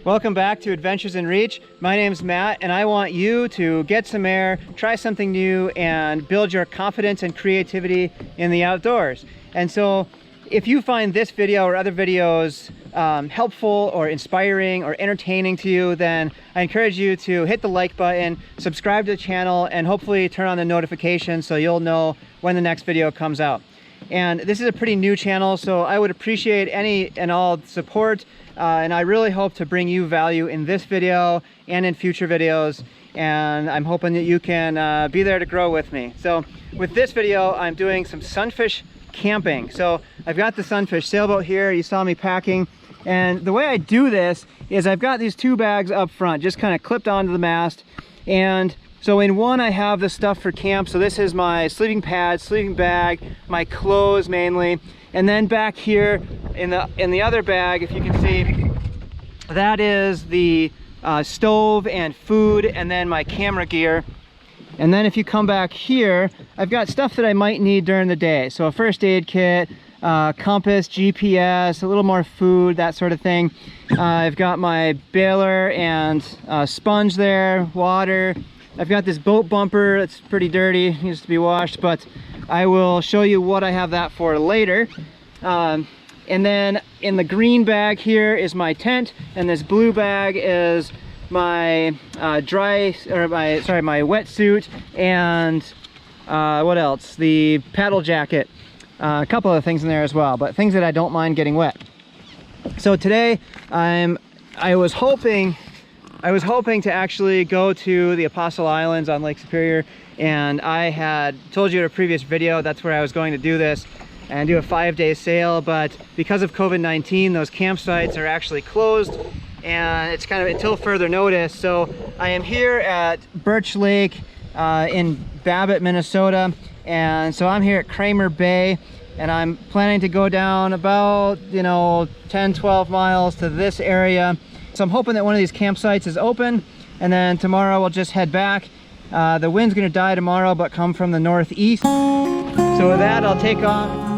Welcome back to Adventures in Reach. My name's Matt and I want you to get some air, try something new, and build your confidence and creativity in the outdoors. And so if you find this video or other videos helpful or inspiring or entertaining to you, then I encourage you to hit the like button, subscribe to the channel, and hopefully turn on the notifications so you'll know when the next video comes out. And this is a pretty new channel, so I would appreciate any and all support, and I really hope to bring you value in this video and in future videos, and I'm hoping that you can be there to grow with me. So with this video, I'm doing some sunfish camping. So I've got the Sunfish Sailboat here. You saw me packing, and the way I do this is I've got these two bags up front just kind of clipped onto the mast, and so in one I have the stuff for camp. So this is my sleeping pad, sleeping bag, my clothes mainly, and then back here in the other bag, if you can see, that is the stove and food, and then my camera gear. And then if you come back here, I've got stuff that I might need during the day. So a first aid kit, compass, GPS, a little more food, that sort of thing. I've got my baler and sponge there, water. I've got this boat bumper. It's pretty dirty, needs to be washed, but I will show you what I have that for later. And then in the green bag here is my tent, and this blue bag is my my wetsuit, and what else? The paddle jacket. A couple of things in there as well, but things that I don't mind getting wet. So today I was hoping to actually go to the Apostle Islands on Lake Superior, and I had told you in a previous video that's where I was going to do this and do a 5-day sail, but because of COVID-19, those campsites are actually closed, and it's kind of until further notice. So I am here at Birch Lake in Babbitt, Minnesota, and so I'm here at Kramer Bay, and I'm planning to go down about 10-12 miles to this area. So I'm hoping that one of these campsites is open, and then tomorrow we'll just head back. The wind's gonna die tomorrow, but come from the northeast. So with that, I'll take off.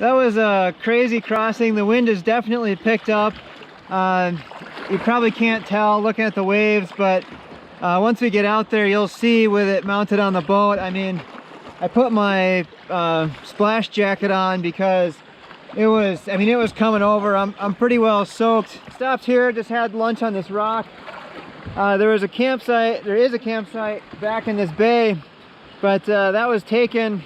That was a crazy crossing. The wind has definitely picked up. You probably can't tell looking at the waves, but once we get out there, you'll see with it mounted on the boat. I mean, I put my splash jacket on because it was coming over. I'm pretty well soaked. Stopped here, just had lunch on this rock. There is a campsite back in this bay, but that was taken.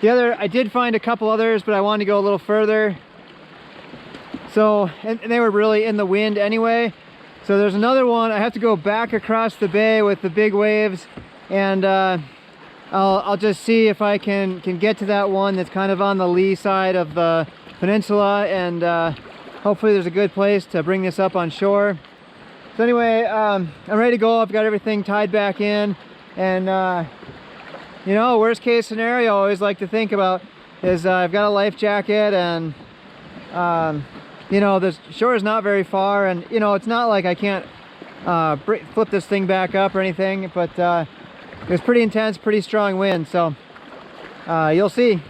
I did find a couple others, but I wanted to go a little further. So, and they were really in the wind anyway. So there's another one. I have to go back across the bay with the big waves, and I'll just see if I can get to that one that's kind of on the lee side of the peninsula, and hopefully there's a good place to bring this up on shore. So anyway, I'm ready to go. I've got everything tied back in, and worst case scenario I always like to think about is I've got a life jacket, and the shore is not very far, and it's not like I can't flip this thing back up or anything, but it was pretty intense, pretty strong wind, so you'll see.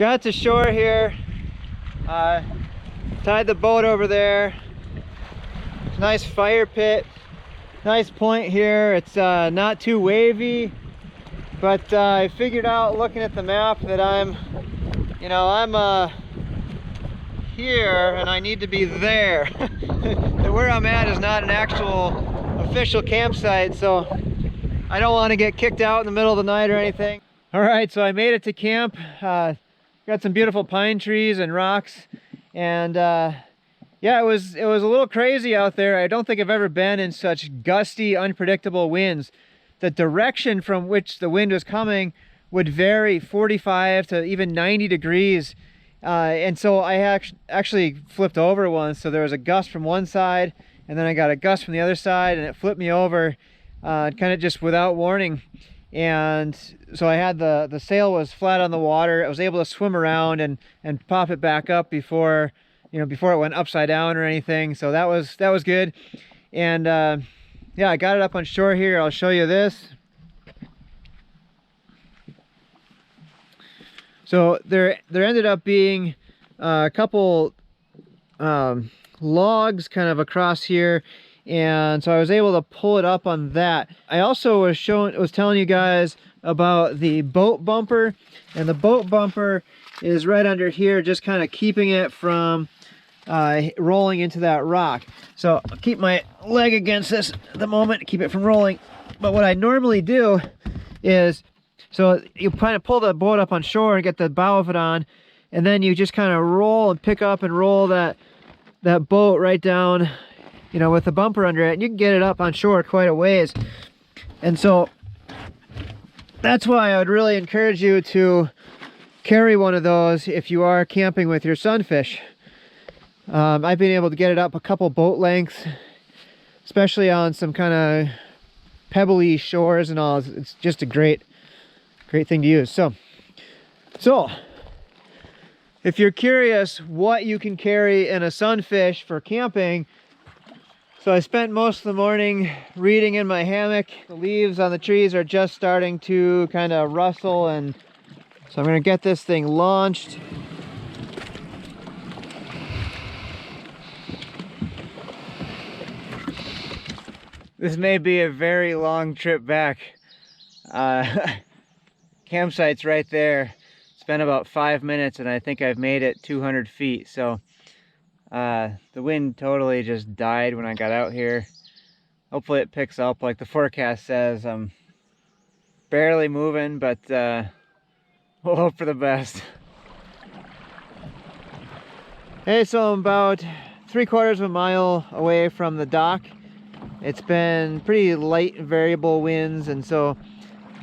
got to shore here, tied the boat over there. Nice fire pit, nice point here. It's not too wavy, but I figured out looking at the map that I'm here and I need to be there. And where I'm at is not an actual official campsite, so I don't want to get kicked out in the middle of the night or anything. All right, so I made it to camp. Got some beautiful pine trees and rocks, and yeah, it was a little crazy out there. I don't think I've ever been in such gusty, unpredictable winds. The direction from which the wind was coming would vary 45 to even 90 degrees. And so I actually flipped over once. So there was a gust from one side, and then I got a gust from the other side, and it flipped me over kind of just without warning. And so I had the sail was flat on the water. I was able to swim around and pop it back up before it went upside down or anything. So that was good. And yeah, I got it up on shore here. I'll show you this. So there ended up being a couple logs kind of across here, and so I was able to pull it up on that. I also was telling you guys about the boat bumper, and the boat bumper is right under here, just kind of keeping it from rolling into that rock. So I'll keep my leg against this at the moment to keep it from rolling. But what I normally do is, so you kind of pull the boat up on shore and get the bow of it on, and then you just kind of roll and pick up and roll that boat right down, with the bumper under it, and you can get it up on shore quite a ways. And so that's why I would really encourage you to carry one of those if you are camping with your Sunfish. I've been able to get it up a couple boat lengths, especially on some kind of pebbly shores and all. It's just a great thing to use. So if you're curious what you can carry in a Sunfish for camping, so I spent most of the morning reading in my hammock. The leaves on the trees are just starting to kind of rustle, and so I'm going to get this thing launched. This may be a very long trip back. Campsite's right there. It's been about 5 minutes and I think I've made it 200 feet. So the wind totally just died when I got out here. Hopefully it picks up like the forecast says. I'm barely moving, but we'll hope for the best. Hey, so I'm about 3/4 of a mile away from the dock. It's been pretty light variable winds, and so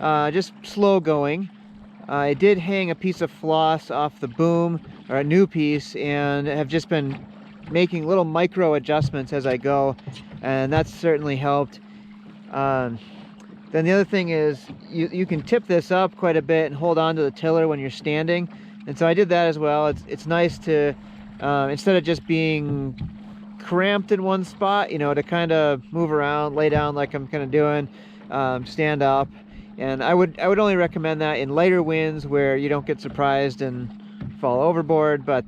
just slow going. I did hang a piece of floss off the boom, or a new piece, and have just been making little micro adjustments as I go, and that's certainly helped. Then the other thing is you can tip this up quite a bit and hold on to the tiller when you're standing, and so I did that as well. It's nice to instead of just being cramped in one spot, to kind of move around, lay down like I'm kind of doing, stand up. And I would only recommend that in lighter winds where you don't get surprised and fall overboard, but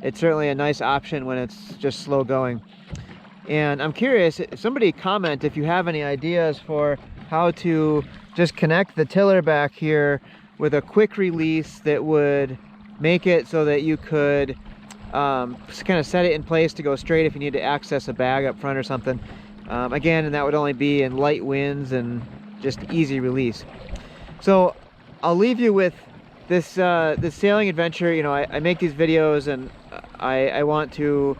it's certainly a nice option when it's just slow going. And I'm curious, somebody comment if you have any ideas for how to just connect the tiller back here with a quick release that would make it so that you could kind of set it in place to go straight if you need to access a bag up front or something. Again, and that would only be in light winds and just easy release. So I'll leave you with this this sailing adventure. I make these videos, and I want to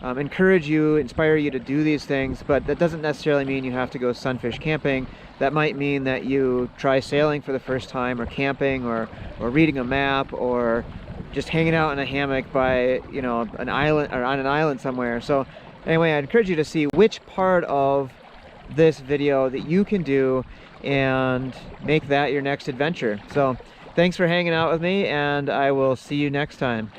encourage you, inspire you to do these things, but that doesn't necessarily mean you have to go sunfish camping. That might mean that you try sailing for the first time, or camping, or reading a map, or just hanging out in a hammock by an island, or on an island somewhere. So anyway, I encourage you to see which part of this video that you can do and make that your next adventure. So thanks for hanging out with me, and I will see you next time.